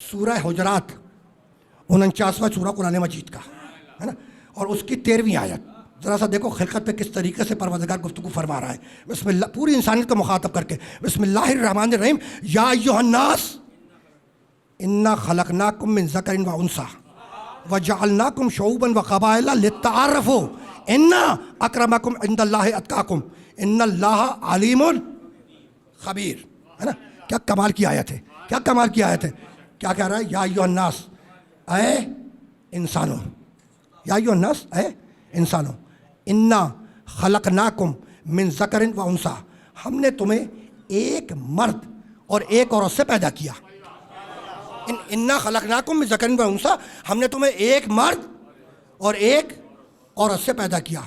سورہ حجرات 49واں سورہ قرآن مجید کا ہے نا، اور اس کی 13ویں آیت ذرا سا دیکھو خلقت پہ کس طریقے سے پروردگار گفتگو فرما رہا ہے. بسم اللہ، پوری انسانیت کو مخاطب کر کے، بسم اللہ الرحمن الرحیم. یا ایھا الناس انا خلقناکم من ذکر و انثی وجعلناکم شعوبا وقبائل لتعارفوا ان اکرمکم عند اللہ اتقاکم ان اللہ علیم خبیر. ہے نا، کیا کمال کی آیت ہے، کیا کمال کی آیت ہے. کیا کہہ رہا ہے؟ یا ایھا الناس، اے انسانوں، یا ایھا الناس، اے انسانوں، انا خلقناکم من ذکر و انثی، ہم نے تمہیں ایک مرد اور ایک عورت سے پیدا کیا. انا خلقناکم من ذکر و انثی، ہم نے تمہیں ایک مرد اور ایک عورت سے پیدا کیا.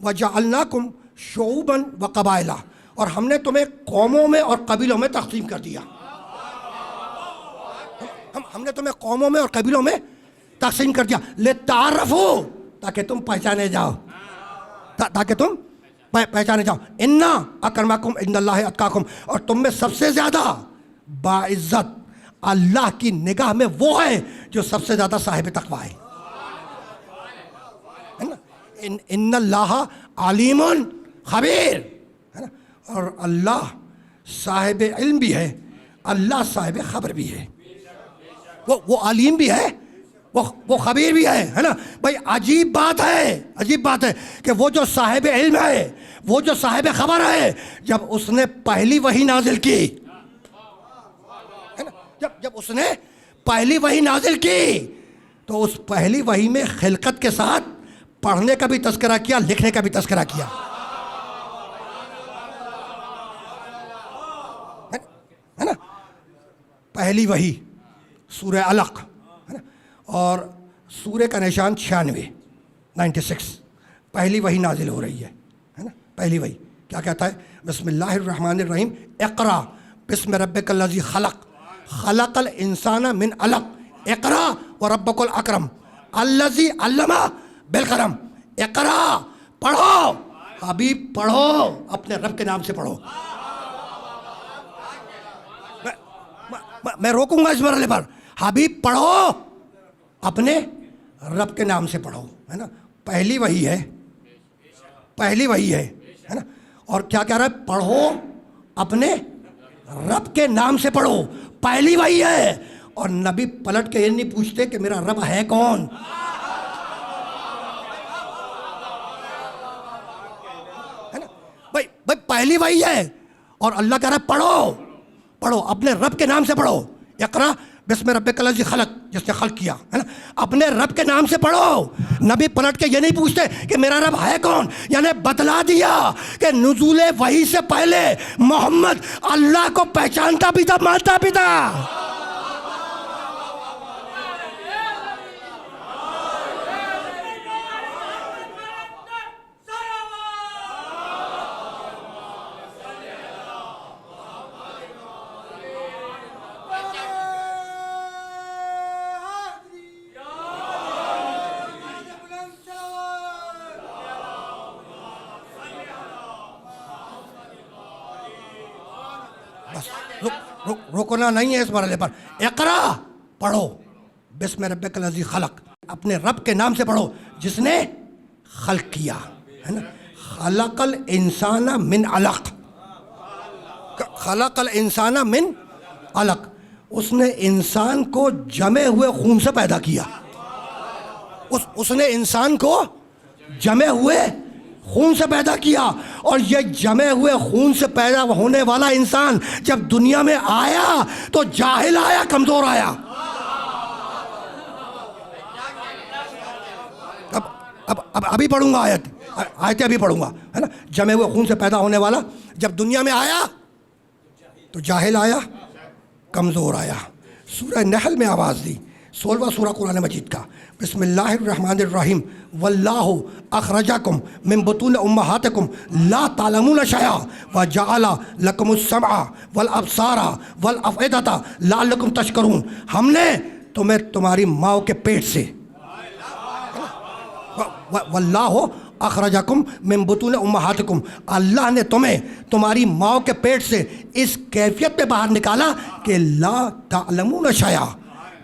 وجعلناکم شعوبا و قبائل، اور ہم نے تمہیں قوموں میں اور قبیلوں میں تقسیم کر دیا. ہم نے تمہیں قوموں میں اور قبیلوں میں تقسیم کر دیا. لتعارفوا، تاکہ تم پہچانے جاؤ، تاکہ تم پہچانے جاؤ. انا اکرمکم عند اللہ اتقاکم، اور تم میں سب سے زیادہ باعزت اللہ کی نگاہ میں وہ ہے جو سب سے زیادہ صاحب تقویٰ ہے. ان اللہ علیم خبیر، ہے نا، اور اللہ صاحب علم بھی ہے، اللہ صاحب خبر بھی ہے. وہ علیم بھی ہے، وہ خبیر بھی ہے نا. بھائی عجیب بات ہے، عجیب بات ہے کہ وہ جو صاحب علم ہے، وہ جو صاحب خبر ہے، جب اس نے پہلی وحی نازل کی، جب اس نے پہلی وحی نازل کی تو اس پہلی وحی میں خلقت کے ساتھ پڑھنے کا بھی تذکرہ کیا، لکھنے کا بھی تذکرہ کیا. ہے نا، پہلی وحی سورہ علق، ہے نا، اور سورہ کا نشان 96 پہلی وحی نازل ہو رہی ہے نا. پہلی وحی کیا کہتا ہے؟ بسم اللہ الرحمن الرحیم. اقرا بسم ربک الذی خلق خلق الانسان من علق اقرا وربک الاکرم الذی علم بالقلم. اقرا، پڑھو حبیب، پڑھو، اپنے رب کے نام سے پڑھو. میں روکوں گا اس مرحلے پر. حبیب پڑھو، اپنے رب کے نام سے پڑھو. ہے نا، پہلی وحی ہے، پہلی وحی ہے نا. اور کیا کہہ رہا ہے؟ پڑھو، اپنے رب کے نام سے پڑھو. پہلی وحی ہے، اور نبی پلٹ کے یہ نہیں پوچھتے کہ میرا رب ہے کون. ہے نا بھائی، پہلی وحی ہے اور اللہ کہہ رہا ہے پڑھو، پڑھو، اپنے رب کے نام سے پڑھو. اقرا بسم ربک الذی خلق، جس نے خلق کیا، ہے نا، اپنے رب کے نام سے پڑھو. نبی پلٹ کے یہ نہیں پوچھتے کہ میرا رب ہے کون. یعنی بتلا دیا کہ نزول وحی سے پہلے محمد اللہ کو پہچانتا بھی تھا، مانتا بھی تھا. رکنا نہیں ہے اس مرحلے پر. اقرا، پڑھو، بسم ربک الذی خلق، اپنے رب کے نام سے پڑھو جس نے خلق کیا. ہے نا، خلق الانسان من علق، خلق الانسان من علق، اس نے انسان کو جمے ہوئے خون سے پیدا کیا. اس نے انسان کو جمے ہوئے خون سے پیدا کیا. اور یہ جمے ہوئے خون سے پیدا ہونے والا انسان جب دنیا میں آیا تو جاہل آیا، کمزور آیا. اب ابھی پڑھوں گا آیتیں ابھی پڑھوں گا. ہے نا، جمے ہوئے خون سے پیدا ہونے والا جب دنیا میں آیا تو جاہل آیا، کمزور آیا. سورہ نحل میں آواز دی، 16واں سورہ قرآن مجید کا. بسم اللہ الرحمن الرحیم. واللہ اخرجکم من بطون امہاتکم لا تعلمون شیئا وجعل لکم السمع والابصار والافئدۃ لعلکم تشکرون. ہم نے تمہیں تمہاری ماں کے پیٹ سے، واللہ اخرجکم من بطون امہاتکم، اللہ نے تمہیں تمہاری ماں کے پیٹ سے اس کیفیت میں باہر نکالا کہ لا تعلمون شیئا،